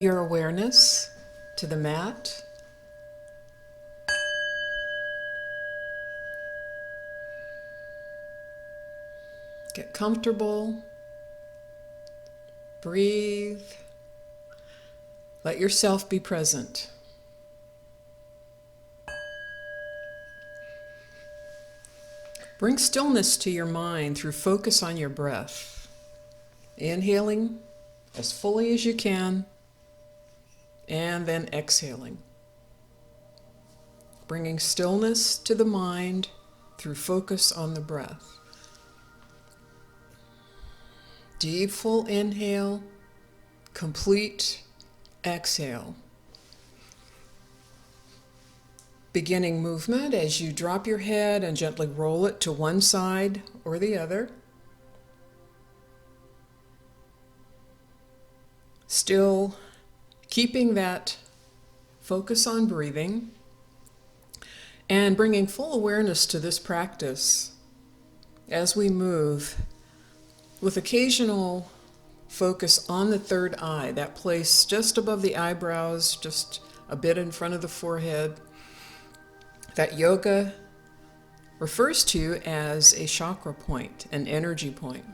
Your awareness to the mat. Get comfortable. Breathe. Let yourself be present. Bring stillness to your mind through focus on your breath. Inhaling as fully as you can, and then exhaling. Bringing stillness to the mind through focus on the breath. Deep, full inhale, complete exhale. Beginning movement as you drop your head and gently roll it to one side or the other. Still keeping that focus on breathing and bringing full awareness to this practice as we move with occasional focus on the third eye, that place just above the eyebrows, just a bit in front of the forehead, that yoga refers to as a chakra point, an energy point.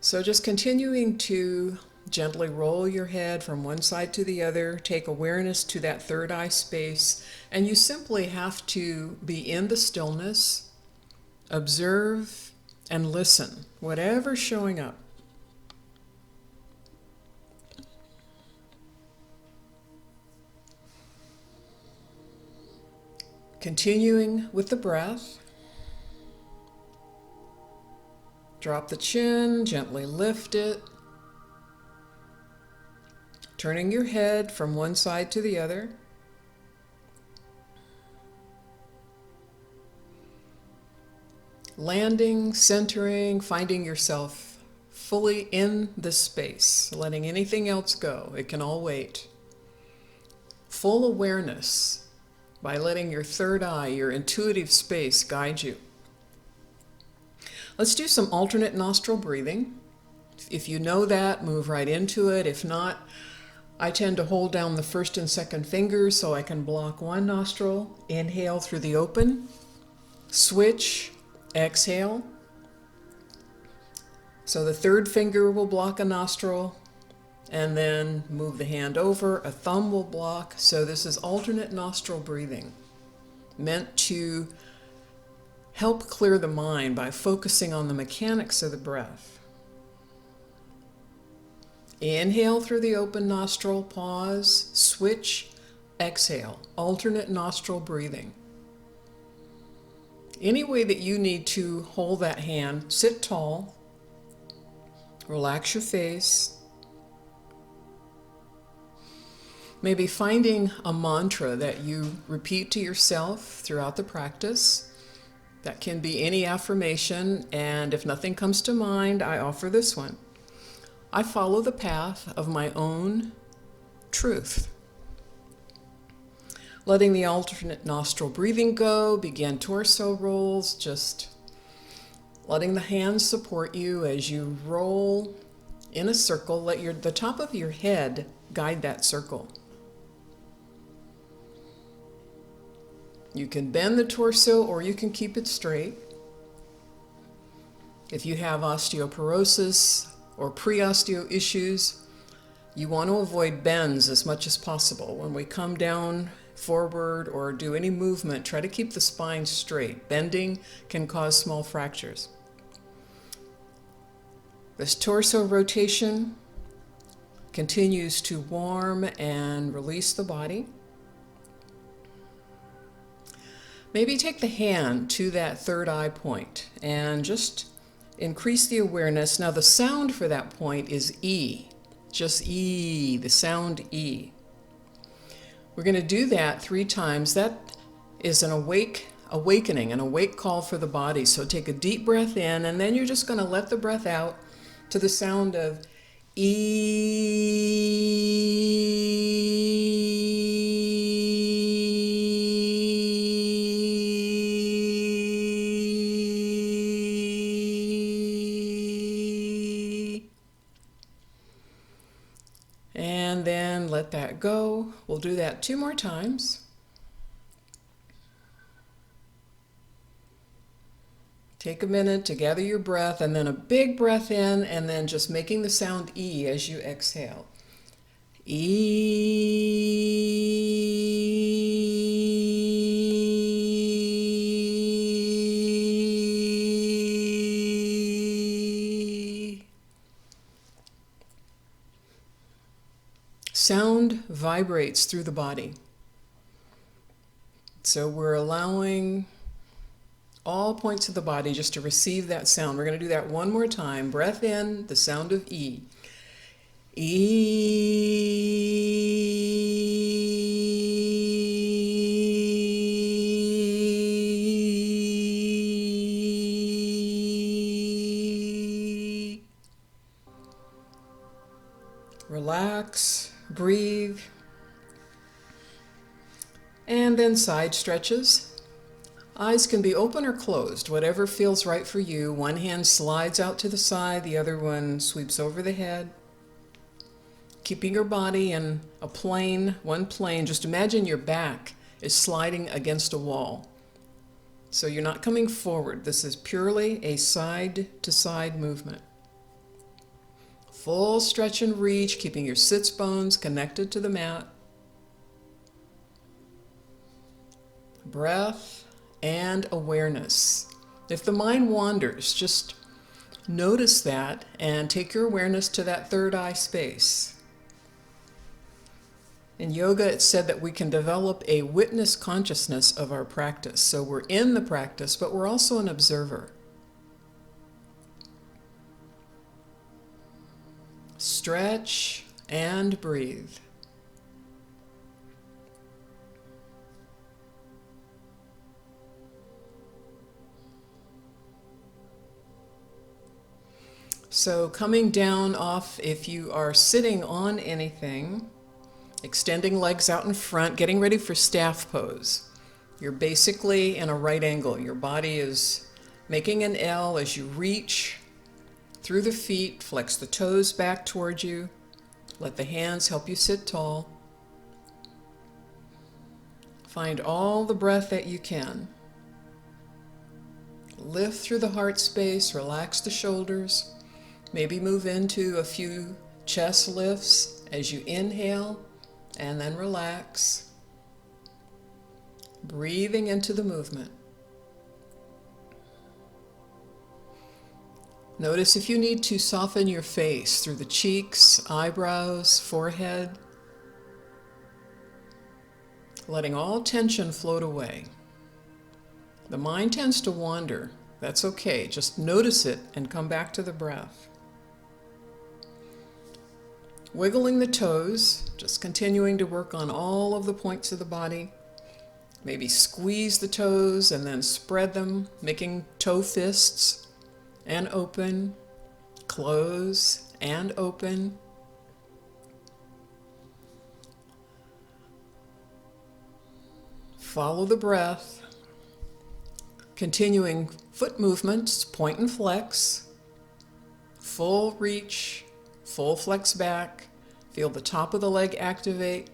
So just continuing to gently roll your head from one side to the other, take awareness to that third eye space, and you simply have to be in the stillness, observe, and listen, whatever's showing up. Continuing with the breath. Drop the chin, gently lift it. Turning your head from one side to the other. Landing, centering, finding yourself fully in the space, letting anything else go. It can all wait. Full awareness by letting your third eye, your intuitive space, guide you. Let's do some alternate nostril breathing. If you know that, move right into it. If not, I tend to hold down the first and second fingers so I can block one nostril. Inhale through the open. Switch. Exhale. So the third finger will block a nostril, and then move the hand over. A thumb will block. So this is alternate nostril breathing, meant to help clear the mind by focusing on the mechanics of the breath. Inhale through the open nostril, pause, switch, exhale. Alternate nostril breathing. Any way that you need to hold that hand, sit tall, relax your face. Maybe finding a mantra that you repeat to yourself throughout the practice. That can be any affirmation, and if nothing comes to mind, I offer this one. I follow the path of my own truth. Letting the alternate nostril breathing go, begin torso rolls, just letting the hands support you as you roll in a circle. Let the top of your head guide that circle. You can bend the torso or you can keep it straight. If you have osteoporosis or pre-osteo issues, you want to avoid bends as much as possible. When we come down forward or do any movement, try to keep the spine straight. Bending can cause small fractures. This torso rotation continues to warm and release the body. Maybe take the hand to that third eye point and just increase the awareness. Now the sound for that point is E, just E, the sound E. We're going to do that 3 times. That is an awakening, an awake call for the body. So take a deep breath in, and then you're just going to let the breath out to the sound of E. And then let that go. We'll do that 2 more times. Take a minute to gather your breath, and then a big breath in, and then just making the sound E as you exhale. E. Sound vibrates through the body. So we're allowing all points of the body just to receive that sound. We're going to do that 1 more time. Breath in, the sound of E. E. Relax, breathe, and then side stretches. Eyes can be open or closed, whatever feels right for you. One hand slides out to the side, the other one sweeps over the head. Keeping your body in a plane, one plane. Just imagine your back is sliding against a wall. So you're not coming forward. This is purely a side-to-side movement. Full stretch and reach, keeping your sits bones connected to the mat. Breath and awareness. If the mind wanders, just notice that and take your awareness to that third eye space. In yoga, it's said that we can develop a witness consciousness of our practice. So we're in the practice, but we're also an observer. Stretch and breathe. So coming down off, if you are sitting on anything, extending legs out in front, getting ready for staff pose. You're basically in a right angle. Your body is making an L as you reach through the feet, flex the toes back towards you. Let the hands help you sit tall. Find all the breath that you can. Lift through the heart space, relax the shoulders. Maybe move into a few chest lifts as you inhale and then relax. Breathing into the movement. Notice if you need to soften your face through the cheeks, eyebrows, forehead, letting all tension float away. The mind tends to wander. That's okay. Just notice it and come back to the breath. Wiggling the toes, just continuing to work on all of the points of the body. Maybe squeeze the toes and then spread them, making toe fists, and open, close, and open. Follow the breath. Continuing foot movements, point and flex, full reach, full flex back. Feel the top of the leg activate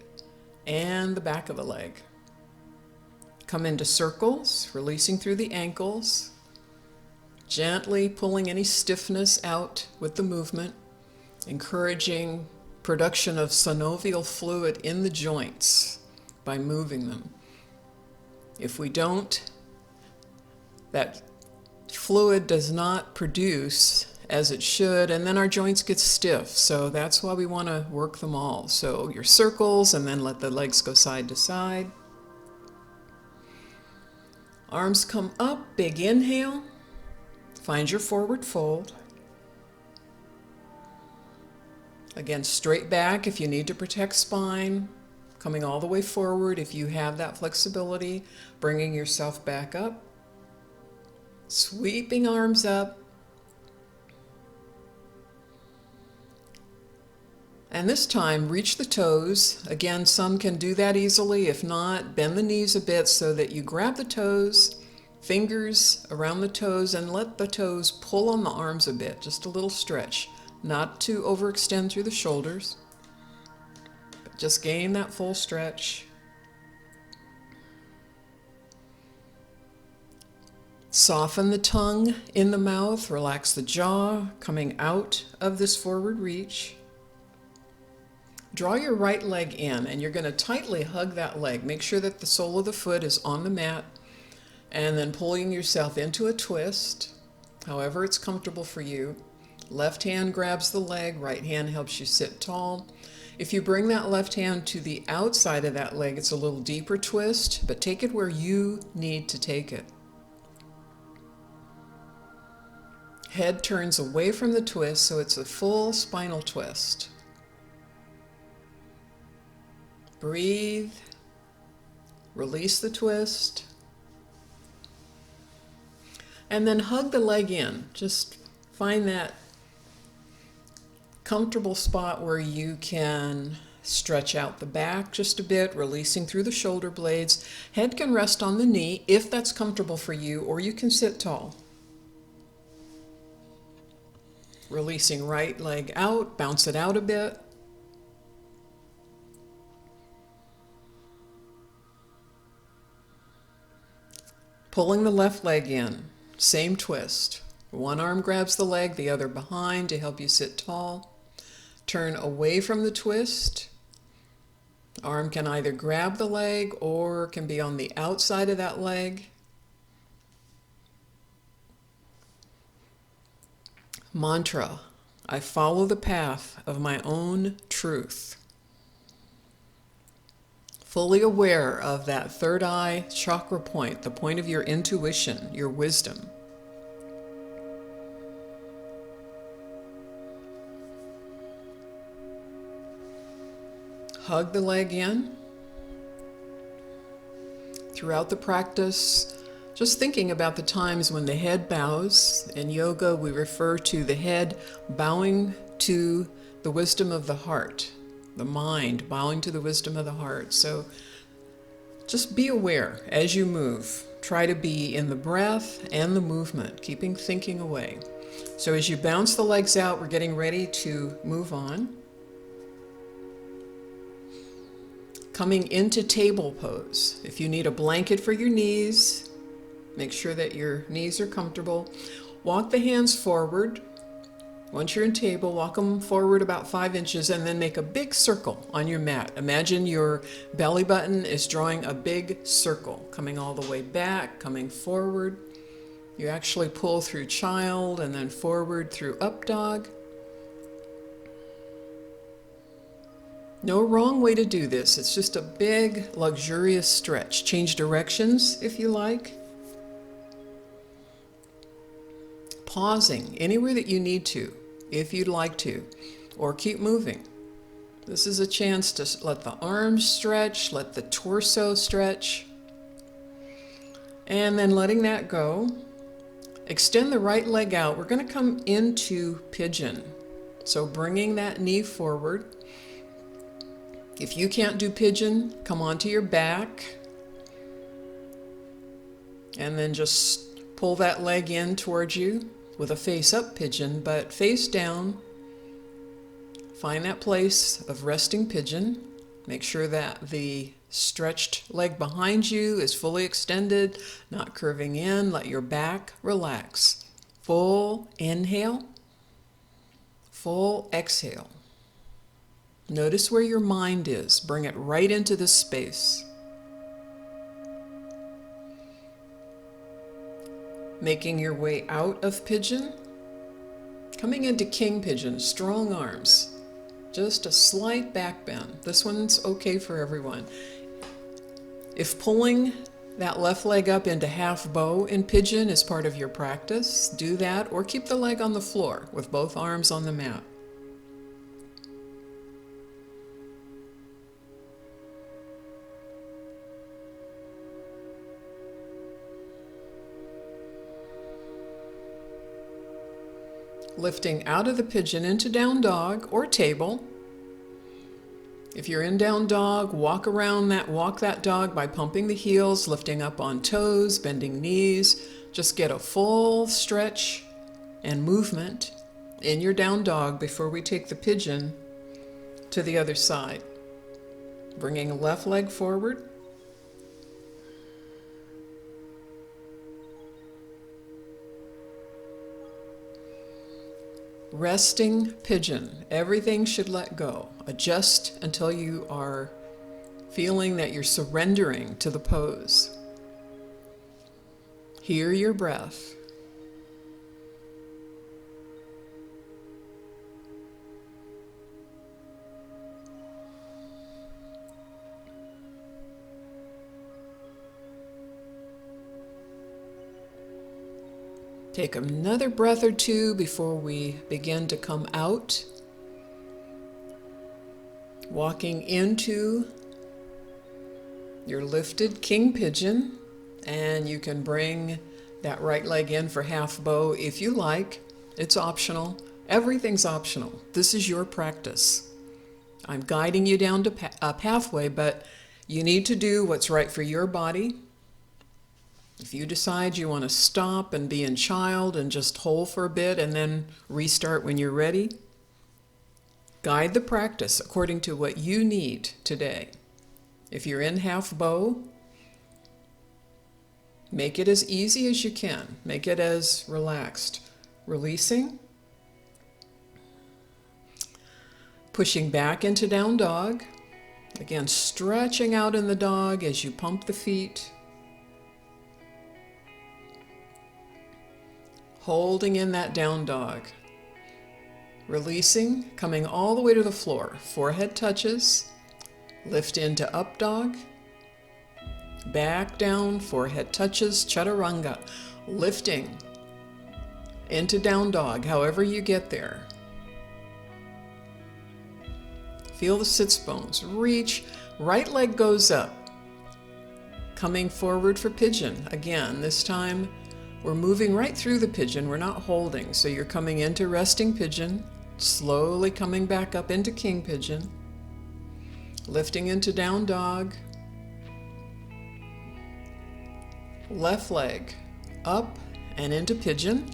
and the back of the leg. Come into circles, releasing through the ankles, gently pulling any stiffness out with the movement, encouraging production of synovial fluid in the joints by moving them. If we don't, that fluid does not produce as it should, and then our joints get stiff. So that's why we want to work them all. So your circles, and then let the legs go side to side. Arms come up, big inhale. Find your forward fold. Again, straight back if you need to protect spine. Coming all the way forward if you have that flexibility. Bringing yourself back up. Sweeping arms up. And this time, reach the toes. Again, some can do that easily. If not, bend the knees a bit so that you grab the toes, fingers around the toes, and let the toes pull on the arms a bit. Just a little stretch, not to overextend through the shoulders. Just gain that full stretch. Soften the tongue in the mouth, relax the jaw, coming out of this forward reach. Draw your right leg in, and you're going to tightly hug that leg. Make sure that the sole of the foot is on the mat, and then pulling yourself into a twist, however it's comfortable for you. Left hand grabs the leg, right hand helps you sit tall. If you bring that left hand to the outside of that leg, it's a little deeper twist, but take it where you need to take it. Head turns away from the twist, so it's a full spinal twist. Breathe, release the twist, and then hug the leg in. Just find that comfortable spot where you can stretch out the back just a bit, releasing through the shoulder blades. Head can rest on the knee if that's comfortable for you, or you can sit tall. Releasing right leg out, bounce it out a bit. Pulling the left leg in, same twist. One arm grabs the leg, the other behind to help you sit tall. Turn away from the twist. Arm can either grab the leg or can be on the outside of that leg. Mantra, I follow the path of my own truth. Fully aware of that third eye chakra point, the point of your intuition, your wisdom. Hug the leg in. Throughout the practice, just thinking about the times when the head bows. In yoga, we refer to the head bowing to the wisdom of the heart, the mind bowing to the wisdom of the heart. So just be aware as you move. Try to be in the breath and the movement, keeping thinking away. So as you bounce the legs out, we're getting ready to move on. Coming into table pose. If you need a blanket for your knees, make sure that your knees are comfortable. Walk the hands forward. Once you're in table, walk them forward about 5 inches and then make a big circle on your mat. Imagine your belly button is drawing a big circle, coming all the way back, coming forward. You actually pull through child and then forward through up dog. No wrong way to do this. It's just a big, luxurious stretch. Change directions if you like. Pausing anywhere that you need to, if you'd like to, or keep moving. This is a chance to let the arms stretch, let the torso stretch, and then letting that go. Extend the right leg out. We're going to come into pigeon. So bringing that knee forward. If you can't do pigeon, come onto your back and then just pull that leg in towards you with a face-up pigeon, but face down. Find that place of resting pigeon. Make sure that the stretched leg behind you is fully extended, not curving in. Let your back relax. Full inhale, full exhale. Notice where your mind is. Bring it right into this space. Making your way out of pigeon. Coming into king pigeon, strong arms. Just a slight back bend. This one's okay for everyone. If pulling that left leg up into half bow in pigeon is part of your practice, do that, or keep the leg on the floor with both arms on the mat. Lifting out of the pigeon into down dog or table. If you're in down dog, walk that dog by pumping the heels, lifting up on toes, bending knees. Just get a full stretch and movement in your down dog before we take the pigeon to the other side. Bringing left leg forward. Resting pigeon. Everything should let go. Adjust until you are feeling that you're surrendering to the pose. Hear your breath. Take another breath or two before we begin to come out. Walking into your lifted king pigeon, and you can bring that right leg in for half bow if you like. It's optional. Everything's optional. This is your practice. I'm guiding you down to a pathway, but you need to do what's right for your body. If you decide you want to stop and be in child and just hold for a bit and then restart when you're ready, guide the practice according to what you need today. If you're in half bow, make it as easy as you can. Make it as relaxed. Releasing. Pushing back into down dog. Again, stretching out in the dog as you pump the feet. Holding in that down dog. Releasing, coming all the way to the floor. Forehead touches. Lift into up dog. Back down, forehead touches, chaturanga. Lifting into down dog, however you get there. Feel the sits bones. Reach, right leg goes up. Coming forward for pigeon. Again, this time we're moving right through the pigeon. We're not holding. So you're coming into resting pigeon, slowly coming back up into king pigeon, lifting into down dog, left leg up and into pigeon.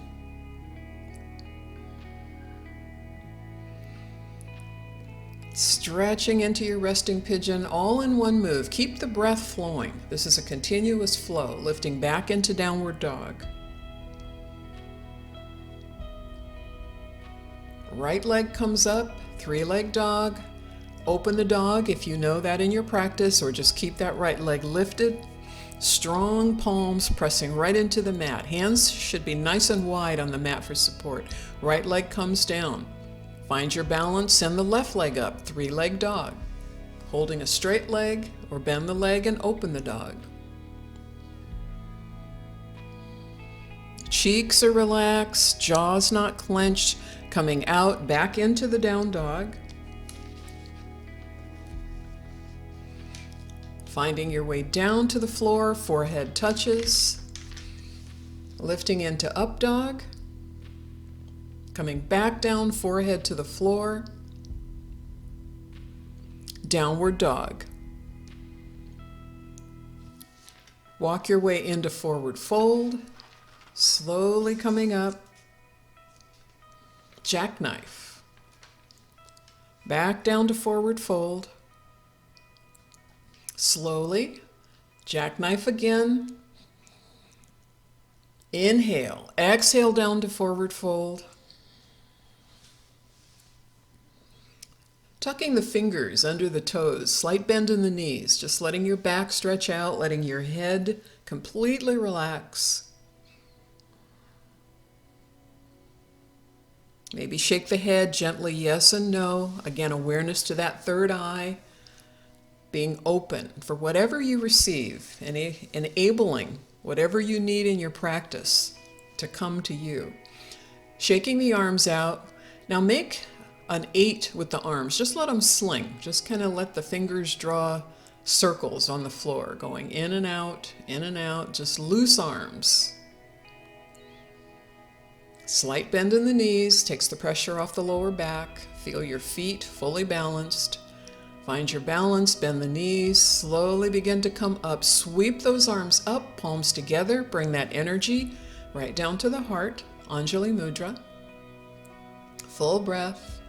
Stretching into your resting pigeon, all in one move. Keep the breath flowing. This is a continuous flow, lifting back into downward dog. Right leg comes up, three-leg dog. Open the dog if you know that in your practice, or just keep that right leg lifted. Strong palms pressing right into the mat. Hands should be nice and wide on the mat for support. Right leg comes down. Find your balance, send the left leg up, three-leg dog. Holding a straight leg, or bend the leg and open the dog. Cheeks are relaxed, jaws not clenched, coming out, back into the down dog. Finding your way down to the floor, forehead touches. Lifting into up dog. Coming back down, forehead to the floor. Downward dog. Walk your way into forward fold. Slowly coming up. Jackknife. Back down to forward fold. Slowly, jackknife again. Inhale, exhale down to forward fold. Tucking the fingers under the toes, slight bend in the knees, just letting your back stretch out, letting your head completely relax. Maybe shake the head gently, yes and no. Again, awareness to that third eye. Being open for whatever you receive and enabling whatever you need in your practice to come to you. Shaking the arms out. Now make an 8 with the arms. Just let them sling. Just kind of let the fingers draw circles on the floor, going in and out, just loose arms. Slight bend in the knees takes the pressure off the lower back. Feel your feet fully balanced. Find your balance, bend the knees, slowly begin to come up. Sweep those arms up, palms together. Bring that energy right down to the heart. Anjali Mudra. Full breath.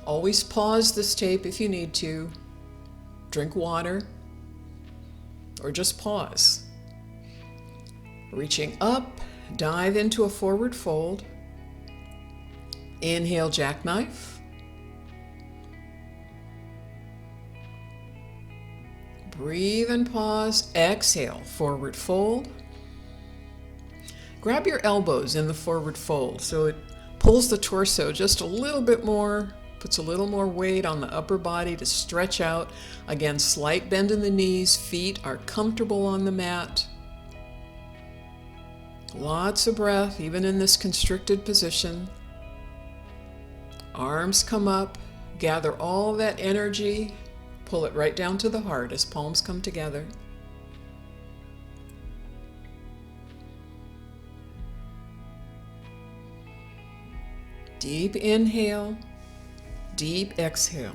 Always pause this tape if you need to. Drink water, or just pause. Reaching up, dive into a forward fold. Inhale, jackknife. Breathe and pause. Exhale, forward fold. Grab your elbows in the forward fold so it pulls the torso just a little bit more, puts a little more weight on the upper body to stretch out. Again, slight bend in the knees, feet are comfortable on the mat. Lots of breath, even in this constricted position. Arms come up, gather all that energy, pull it right down to the heart as palms come together. Deep inhale, deep exhale.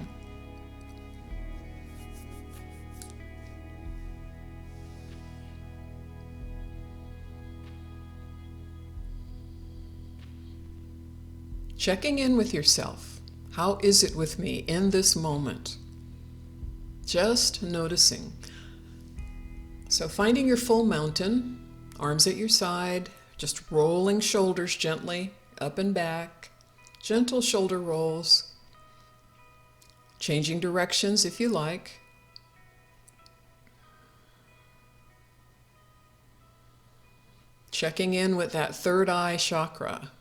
Checking in with yourself. How is it with me in this moment? Just noticing. So finding your full mountain, arms at your side, just rolling shoulders gently up and back, gentle shoulder rolls, changing directions if you like. Checking in with that third eye chakra.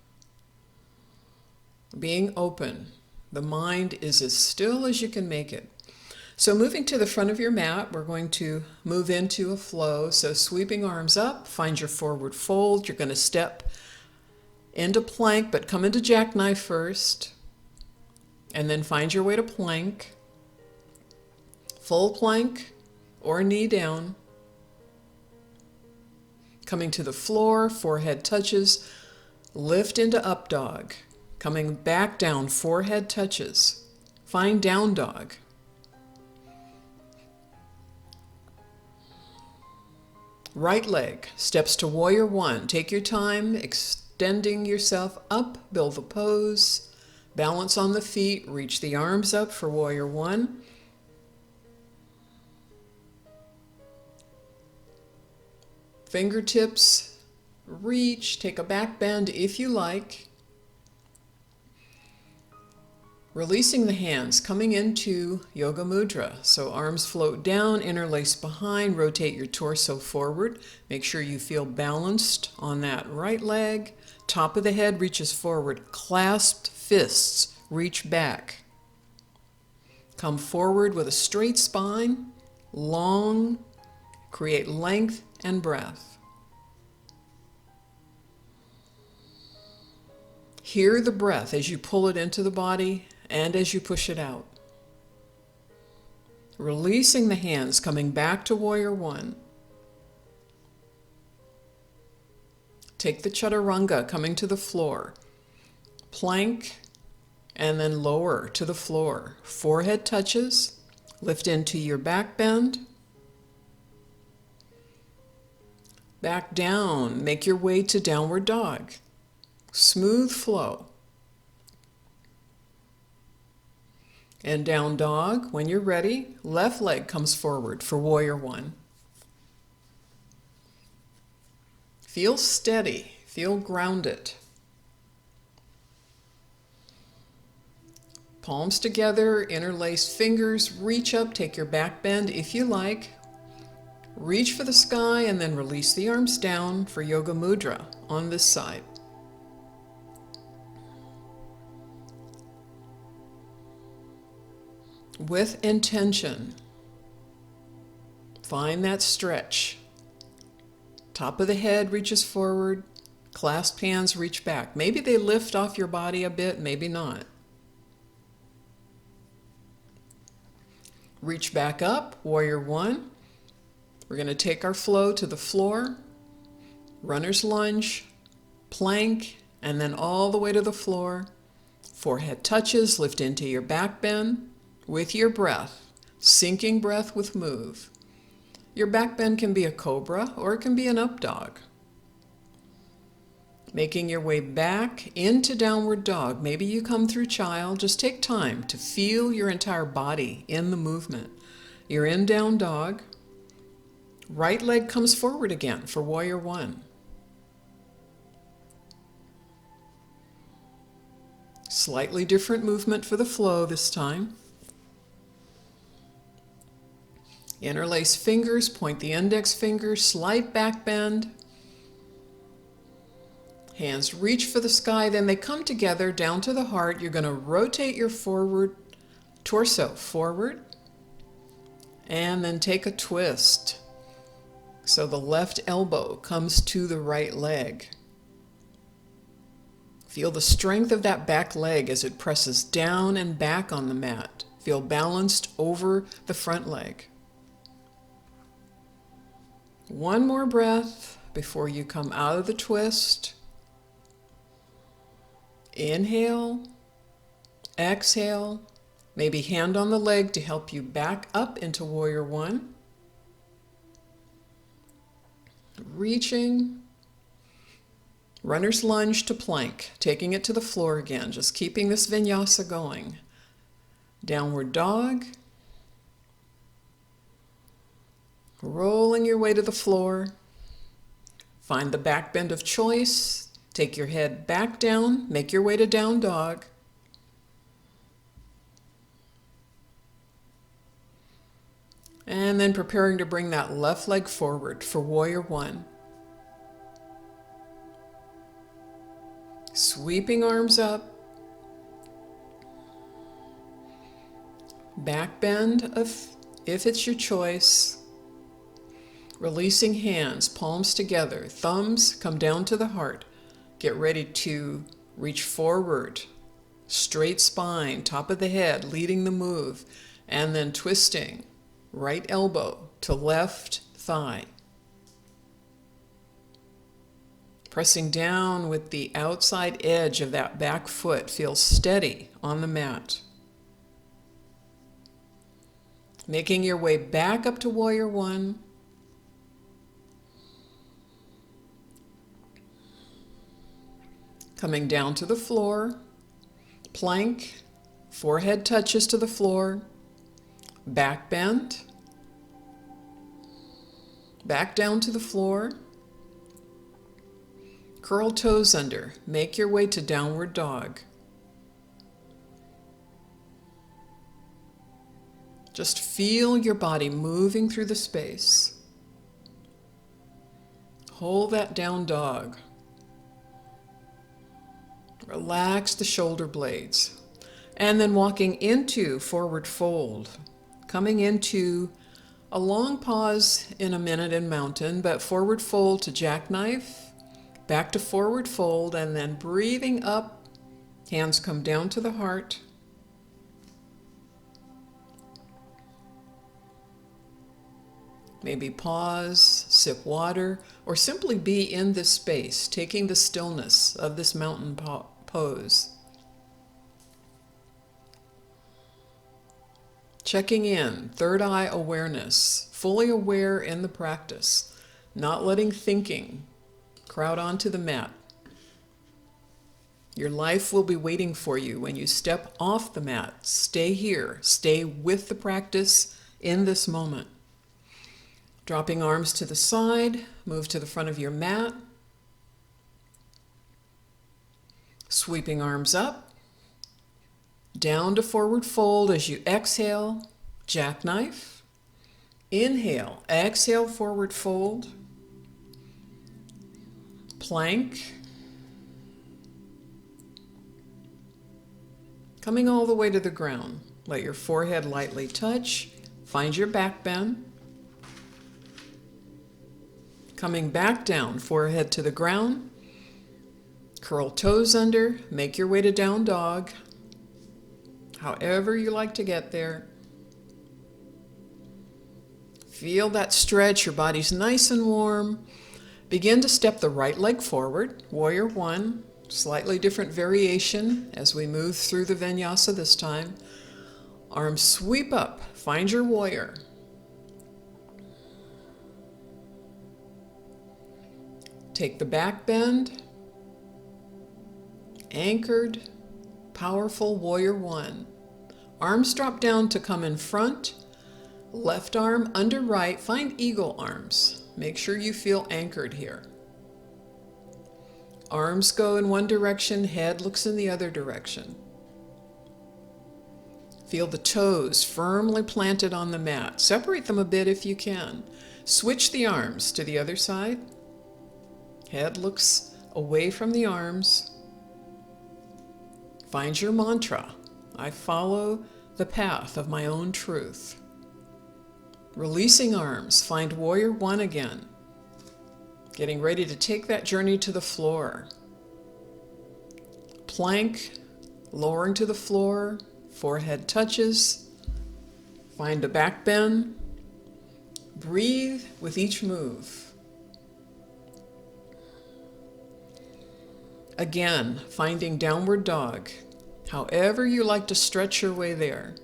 Being open. The mind is as still as you can make it. So moving to the front of your mat, we're going to move into a flow. So sweeping arms up, find your forward fold. You're going to step into plank, but come into jackknife first. And then find your way to plank. Full plank or knee down. Coming to the floor, forehead touches. Lift into up dog. Coming back down, forehead touches. Find down dog. Right leg steps to warrior one. Take your time, extending yourself up, build the pose. Balance on the feet, reach the arms up for warrior one. Fingertips, reach, take a back bend if you like. Releasing the hands, coming into Yoga Mudra. So arms float down, interlace behind, rotate your torso forward. Make sure you feel balanced on that right leg. Top of the head reaches forward. Clasped fists, reach back. Come forward with a straight spine, long, create length and breath. Hear the breath as you pull it into the body and as you push it out. Releasing the hands, coming back to warrior one. Take the chaturanga, coming to the floor. Plank, and then lower to the floor. Forehead touches, lift into your back bend. Back down, make your way to downward dog. Smooth flow. And down dog, when you're ready, left leg comes forward for warrior one. Feel steady, feel grounded. Palms together, interlaced fingers, reach up, take your back bend if you like. Reach for the sky and then release the arms down for Yoga Mudra on this side. With intention, find that stretch. Top of the head reaches forward, clasped hands reach back. Maybe they lift off your body a bit, maybe not. Reach back up, warrior one. We're going to take our flow to the floor, runner's lunge, plank, and then all the way to the floor. Forehead touches, lift into your back bend. With your breath, sinking breath with move. Your back bend can be a cobra or it can be an up dog. Making your way back into downward dog. Maybe you come through child. Just take time to feel your entire body in the movement. You're in down dog. Right leg comes forward again for warrior one. Slightly different movement for the flow this time. Interlace fingers, point the index finger, slight back bend. Hands reach for the sky, then they come together down to the heart. You're going to rotate your forward torso forward and then take a twist. So the left elbow comes to the right leg. Feel the strength of that back leg as it presses down and back on the mat. Feel balanced over the front leg. One more breath before you come out of the twist. Inhale, exhale, maybe hand on the leg to help you back up into warrior one. Reaching, runner's lunge to plank, taking it to the floor again, just keeping this vinyasa going. Downward dog, rolling your way to the floor. Find the back bend of choice. Take your head back down, make your way to down dog. And then preparing to bring that left leg forward for warrior one. Sweeping arms up. Back bend if it's your choice. Releasing hands, palms together, thumbs come down to the heart. Get ready to reach forward, straight spine, top of the head, leading the move, and then twisting, right elbow to left thigh. Pressing down with the outside edge of that back foot, feel steady on the mat. Making your way back up to warrior one. Coming down to the floor, plank, forehead touches to the floor, back bend, back down to the floor, curl toes under, make your way to downward dog. Just feel your body moving through the space. Hold that down dog. Relax the shoulder blades. And then walking into forward fold. Coming into a long pause in a minute in mountain, but forward fold to jackknife, back to forward fold, and then breathing up. Hands come down to the heart. Maybe pause, sip water, or simply be in this space, taking the stillness of this mountain pose. Checking in, third eye awareness, fully aware in the practice, not letting thinking crowd onto the mat. Your life will be waiting for you when you step off the mat. Stay here, stay with the practice in this moment. Dropping arms to the side, move to the front of your mat. Sweeping arms up, down to forward fold as you exhale, jackknife. Inhale, exhale, forward fold. Plank. Coming all the way to the ground. Let your forehead lightly touch. Find your back bend. Coming back down, forehead to the ground. Curl toes under, make your way to down dog. However you like to get there. Feel that stretch, your body's nice and warm. Begin to step the right leg forward, warrior one. Slightly different variation as we move through the vinyasa this time. Arms sweep up, find your warrior. Take the back bend. Anchored, powerful warrior one. Arms drop down to come in front. Left arm under right. Find eagle arms. Make sure you feel anchored here. Arms go in one direction, head looks in the other direction. Feel the toes firmly planted on the mat. Separate them a bit if you can. Switch the arms to the other side. Head looks away from the arms. Find your mantra. I follow the path of my own truth. Releasing arms, find warrior one again. Getting ready to take that journey to the floor. Plank, lowering to the floor, forehead touches. Find a back bend. Breathe with each move. Again, finding downward dog, however you like to stretch your way there.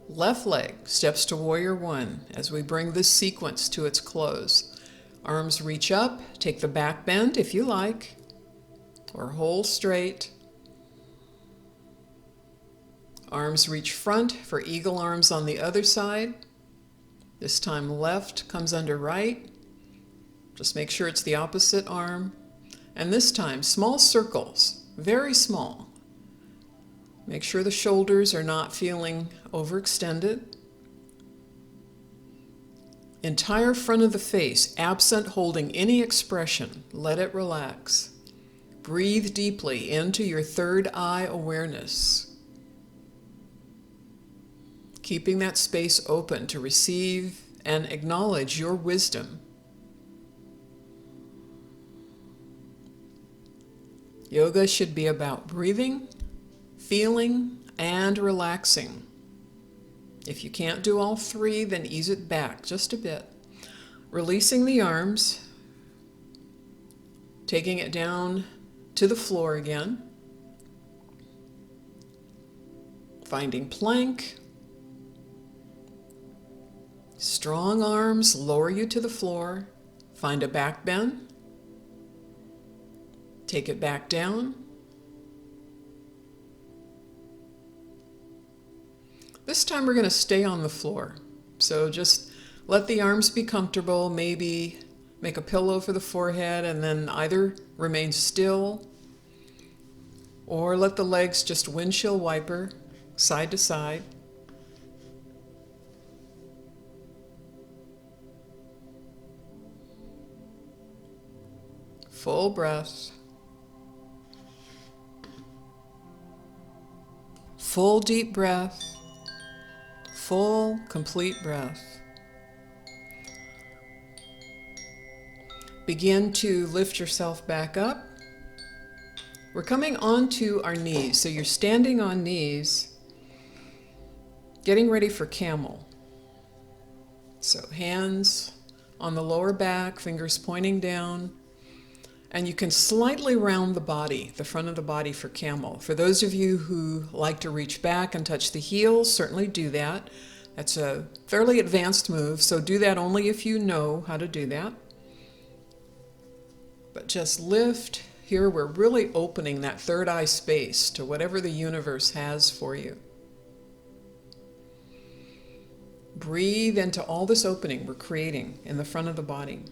Left leg steps to warrior one as we bring this sequence to its close. Arms reach up, take the back bend if you like, or hold straight. Arms reach front for eagle arms on the other side. This time left comes under right. Just make sure it's the opposite arm. And this time, small circles, very small. Make sure the shoulders are not feeling overextended. Entire front of the face, absent holding any expression. Let it relax. Breathe deeply into your third eye awareness. Keeping that space open to receive and acknowledge your wisdom. Yoga should be about breathing, feeling, and relaxing. If you can't do all three, then ease it back just a bit. Releasing the arms, taking it down to the floor again. Finding plank. Strong arms lower you to the floor. Find a back bend. Take it back down. This time we're going to stay on the floor. So just let the arms be comfortable. Maybe make a pillow for the forehead and then either remain still or let the legs just windshield wiper side to side. Full breath. Full deep breath. Full, complete breath. Begin to lift yourself back up. We're coming onto our knees. So you're standing on knees, getting ready for camel. So hands on the lower back, fingers pointing down. And you can slightly round the body, the front of the body for camel. For those of you who like to reach back and touch the heels, certainly do that. That's a fairly advanced move, so do that only if you know how to do that. But just lift. Here we're really opening that third eye space to whatever the universe has for you. Breathe into all this opening we're creating in the front of the body.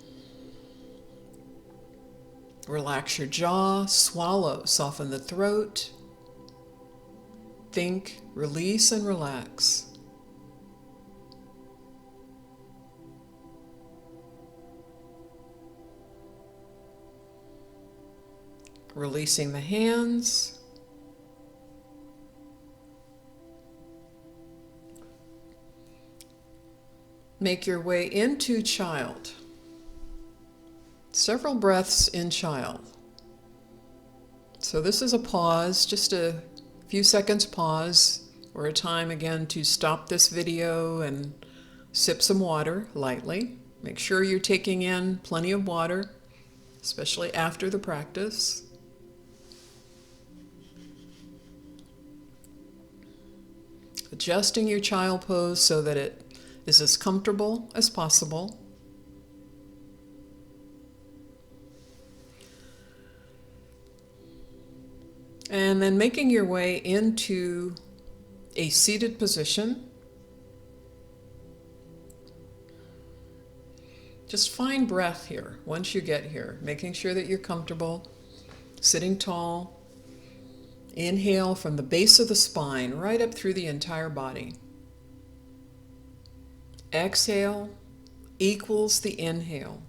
Relax your jaw, swallow, soften the throat. Think, release, and relax. Releasing the hands. Make your way into child. Several breaths in child. So this is a pause, just a few seconds pause, or a time again to stop this video and sip some water lightly. Make sure you're taking in plenty of water, especially after the practice. Adjusting your child pose so that it is as comfortable as possible. And then making your way into a seated position. Just find breath here once you get here, making sure that you're comfortable, sitting tall. Inhale from the base of the spine right up through the entire body. Exhale equals the inhale.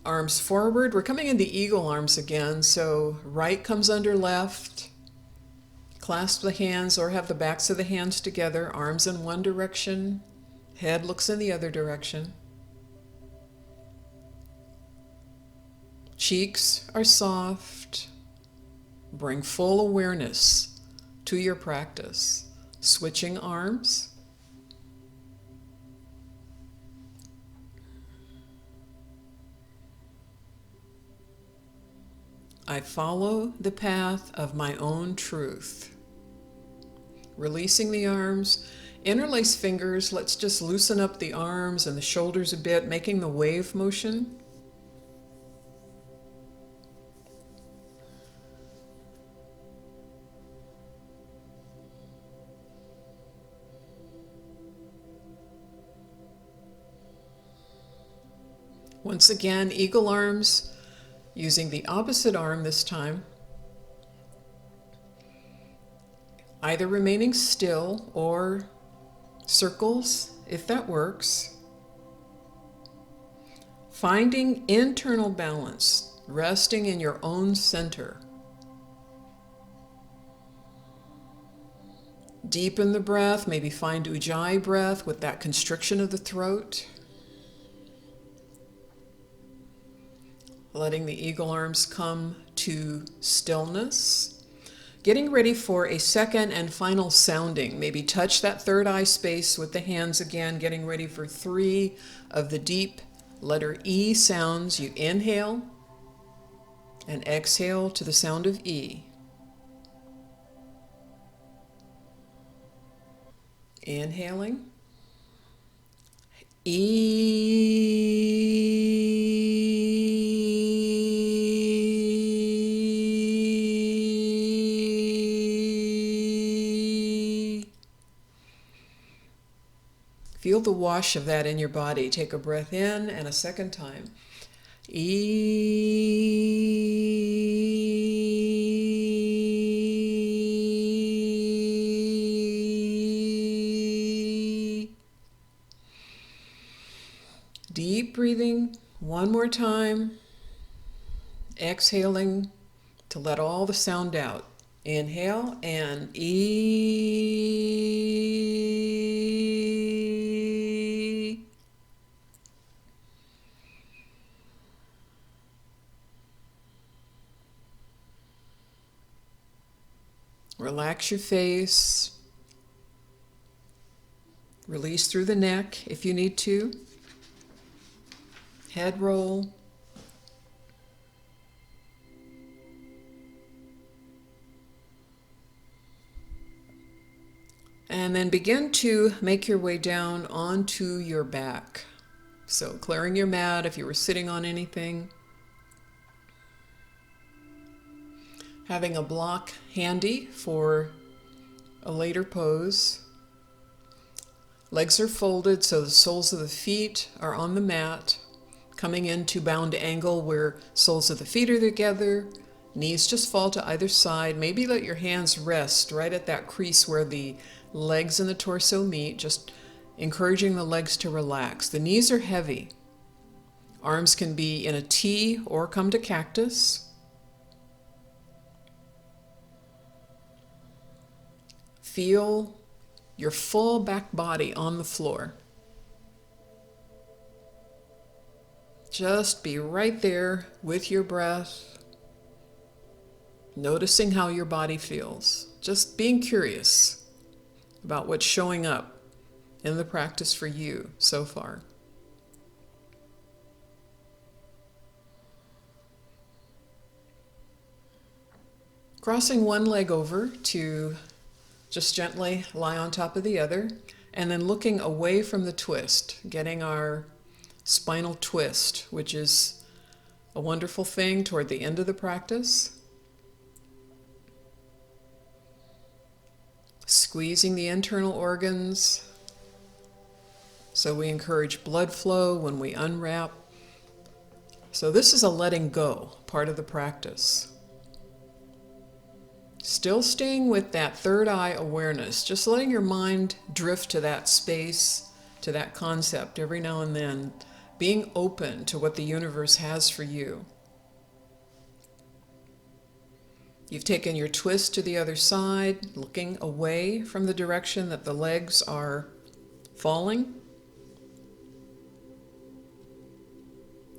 Arms forward. We're coming into eagle arms again, so right comes under left. Clasp the hands or have the backs of the hands together, arms in one direction, head looks in the other direction. Cheeks are soft. Bring full awareness to your practice. Switching arms. I follow the path of my own truth. Releasing the arms, interlace fingers. Let's just loosen up the arms and the shoulders a bit, making the wave motion. Once again, eagle arms, using the opposite arm this time. Either remaining still or circles, if that works. Finding internal balance, resting in your own center. Deepen the breath, maybe find Ujjayi breath with that constriction of the throat. Letting the eagle arms come to stillness. Getting ready for a second and final sounding. Maybe touch that third eye space with the hands again, getting ready for 3 of the deep letter E sounds. You inhale and exhale to the sound of E. Inhaling. Feel the wash of that in your body. Take a breath in and a second time. Deep breathing, one more time. Exhaling to let all the sound out. Inhale and Relax your face. Release through the neck if you need to. Head roll. And then begin to make your way down onto your back. So clearing your mat if you were sitting on anything. Having a block handy for a later pose. Legs are folded so the soles of the feet are on the mat, coming into bound angle where soles of the feet are together, knees just fall to either side. Maybe let your hands rest right at that crease where the legs and the torso meet, just encouraging the legs to relax. The knees are heavy. Arms can be in a T or come to cactus. Feel your full back body on the floor. Just be right there with your breath, noticing how your body feels. Just being curious about what's showing up in the practice for you so far. Crossing one leg over to just gently lie on top of the other, and then looking away from the twist, getting our spinal twist, which is a wonderful thing toward the end of the practice. Squeezing the internal organs. So we encourage blood flow when we unwrap. So this is a letting go part of the practice. Still staying with that third eye awareness, just letting your mind drift to that space, to that concept every now and then, being open to what the universe has for you. You've taken your twist to the other side, looking away from the direction that the legs are falling.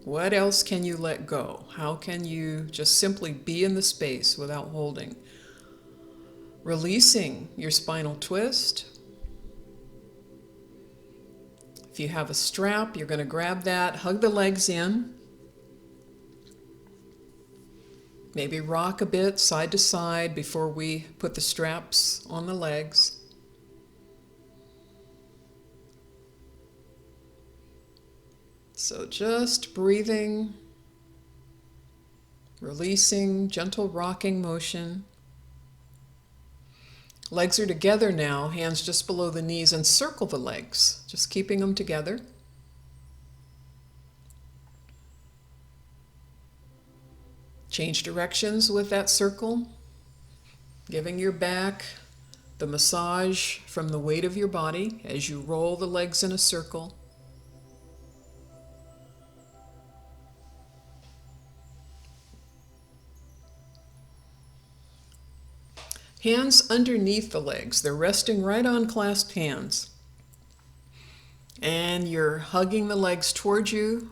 What else can you let go? How can you just simply be in the space without holding? Releasing your spinal twist. If you have a strap, you're going to grab that, hug the legs in. Maybe rock a bit side to side before we put the straps on the legs. So just breathing, releasing, gentle rocking motion. Legs are together now, hands just below the knees, and circle the legs, just keeping them together. Change directions with that circle, giving your back the massage from the weight of your body as you roll the legs in a circle. Hands underneath the legs. They're resting right on clasped hands. And you're hugging the legs towards you.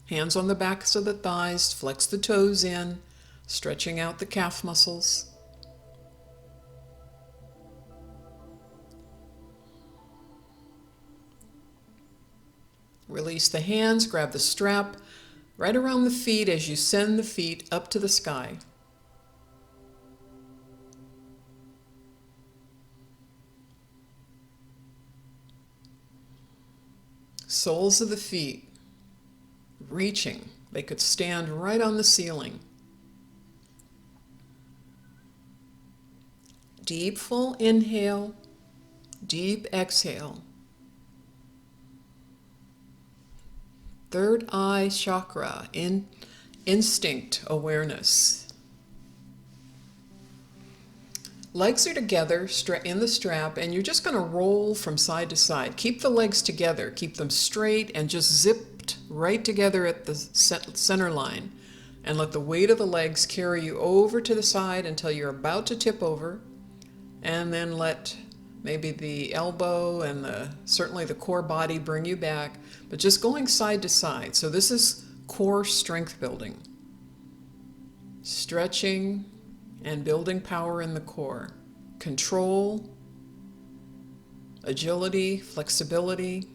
Hands on the backs of the thighs. Flex the toes in, stretching out the calf muscles. Release the hands. Grab the strap right around the feet as you send the feet up to the sky. Soles of the feet reaching. They could stand right on the ceiling. Deep full inhale, deep exhale. Third eye chakra, instinct awareness. Legs are together in the strap, and you're just going to roll from side to side. Keep the legs together, keep them straight, and just zipped right together at the center line. And let the weight of the legs carry you over to the side until you're about to tip over. And then let maybe the elbow and certainly the core body bring you back, but just going side to side. So this is core strength building. Stretching and building power in the core. Control, agility, flexibility.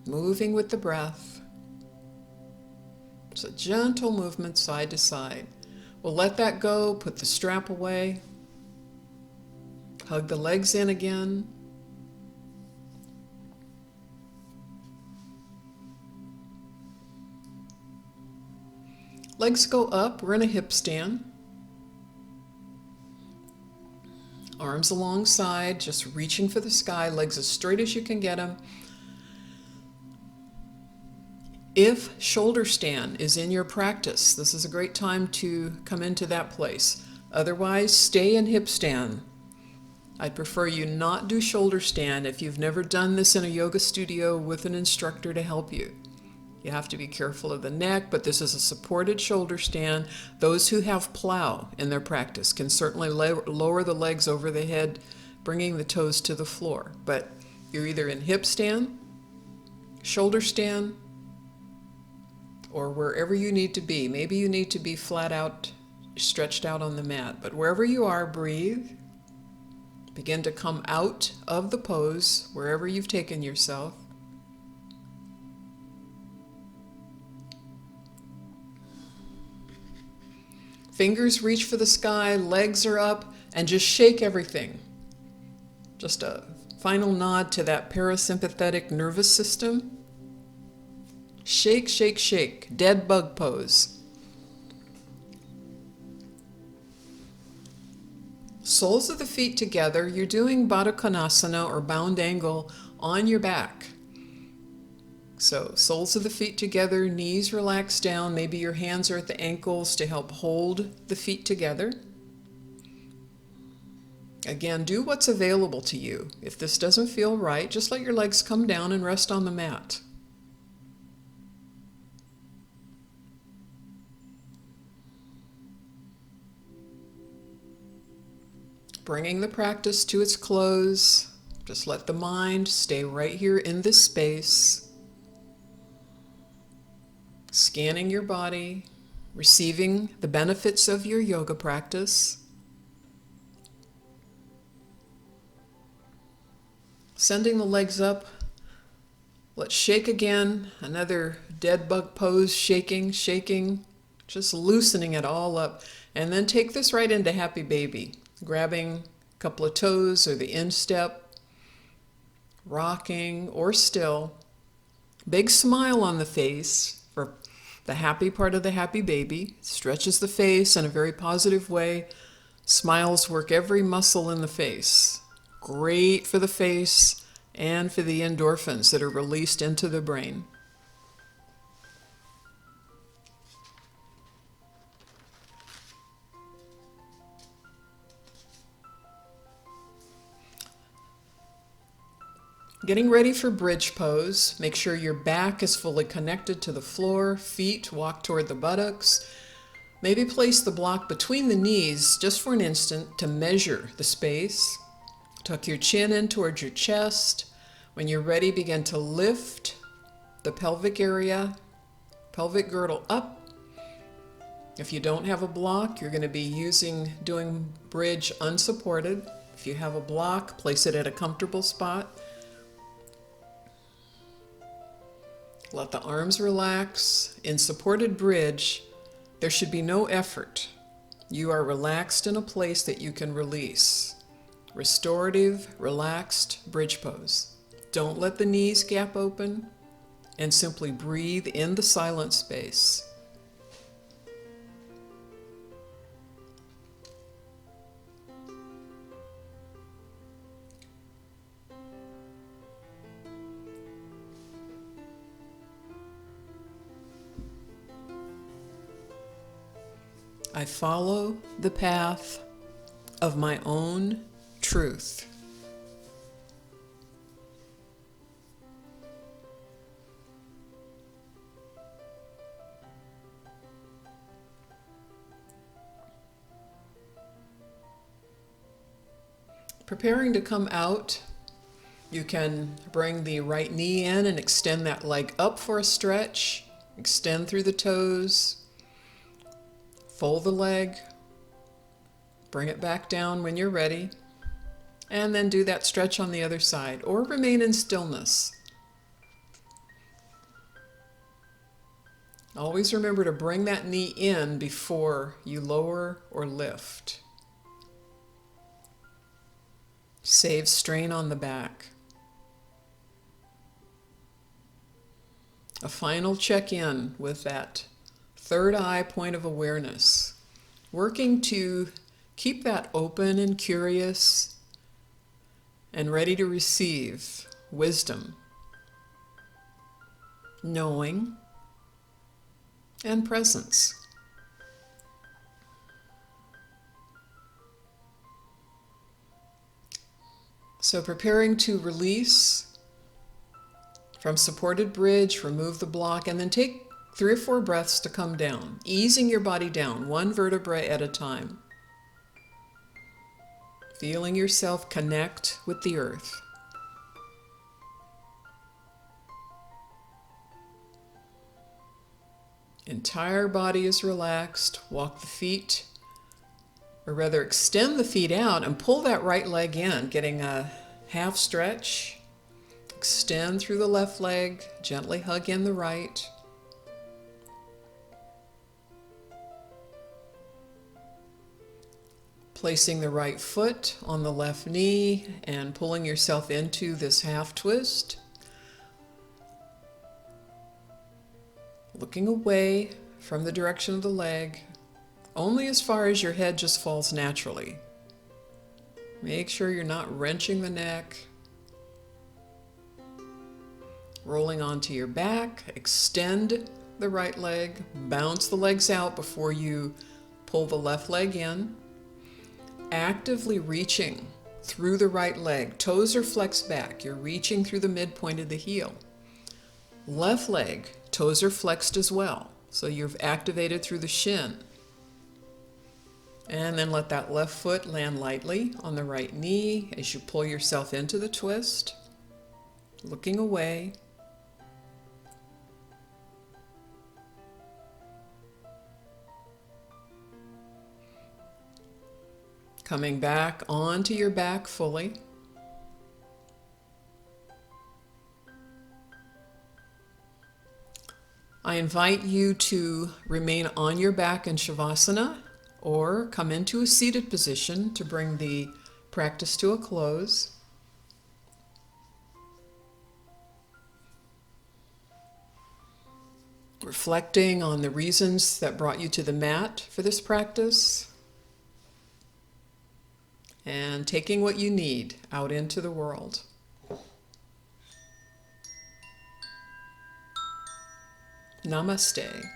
Moving with the breath. It's a gentle movement side to side. We'll let that go, put the strap away. Hug the legs in again. Legs go up, we're in a hip stand. Arms alongside, just reaching for the sky, legs as straight as you can get them. If shoulder stand is in your practice, this is a great time to come into that place. Otherwise, stay in hip stand. I'd prefer you not do shoulder stand if you've never done this in a yoga studio with an instructor to help you. You have to be careful of the neck, but this is a supported shoulder stand. Those who have plow in their practice can certainly lower the legs over the head, bringing the toes to the floor. But you're either in hip stand, shoulder stand, or wherever you need to be. Maybe you need to be flat out, stretched out on the mat. But wherever you are, breathe. Begin to come out of the pose, wherever you've taken yourself. Fingers reach for the sky, legs are up, and just shake everything. Just a final nod to that parasympathetic nervous system. Shake, shake, shake. Dead bug pose. Soles of the feet together. You're doing Baddha Konasana or bound angle on your back. So soles of the feet together, knees relaxed down. Maybe your hands are at the ankles to help hold the feet together. Again, do what's available to you. If this doesn't feel right, just let your legs come down and rest on the mat. Bringing the practice to its close, just let the mind stay right here in this space. Scanning your body, receiving the benefits of your yoga practice. Sending the legs up. Let's shake again. Another dead bug pose, shaking, shaking, just loosening it all up. And then take this right into happy baby. Grabbing a couple of toes or the instep, rocking or still. Big smile on the face for the happy part of the happy baby. Stretches the face in a very positive way. Smiles work every muscle in the face. Great for the face and for the endorphins that are released into the brain. Getting ready for bridge pose. Make sure your back is fully connected to the floor. Feet walk toward the buttocks. Maybe place the block between the knees just for an instant to measure the space. Tuck your chin in towards your chest. When you're ready, begin to lift the pelvic area, pelvic girdle up. If you don't have a block, you're going to be doing bridge unsupported. If you have a block, place it at a comfortable spot. Let the arms relax. In supported bridge, there should be no effort. You are relaxed in a place that you can release. Restorative, relaxed bridge pose. Don't let the knees gap open and simply breathe in the silent space. I follow the path of my own truth. Preparing to come out, you can bring the right knee in and extend that leg up for a stretch. Extend through the toes. Fold the leg. Bring it back down when you're ready. And then do that stretch on the other side, or remain in stillness. Always remember to bring that knee in before you lower or lift. Save strain on the back. A final check-in with that third eye point of awareness. Working to keep that open and curious and ready to receive wisdom, knowing, and presence. So preparing to release from supported bridge, remove the block, and then take 3 or 4 breaths to come down, easing your body down, 1 vertebra at a time. Feeling yourself connect with the earth. Entire body is relaxed. Walk the feet, or rather extend the feet out and pull that right leg in, getting a half stretch. Extend through the left leg, gently hug in the right. Placing the right foot on the left knee and pulling yourself into this half twist. looking away from the direction of the leg, only as far as your head just falls naturally. Make sure you're not wrenching the neck. Rolling onto your back, extend the right leg, bounce the legs out before you pull the left leg in. Actively reaching through the right leg. Toes are flexed back. You're reaching through the midpoint of the heel. Left leg, toes are flexed as well. So you've activated through the shin. And then let that left foot land lightly on the right knee as you pull yourself into the twist. Looking away. Coming back onto your back fully. I invite you to remain on your back in Shavasana or come into a seated position to bring the practice to a close. Reflecting on the reasons that brought you to the mat for this practice. And taking what you need out into the world. Namaste.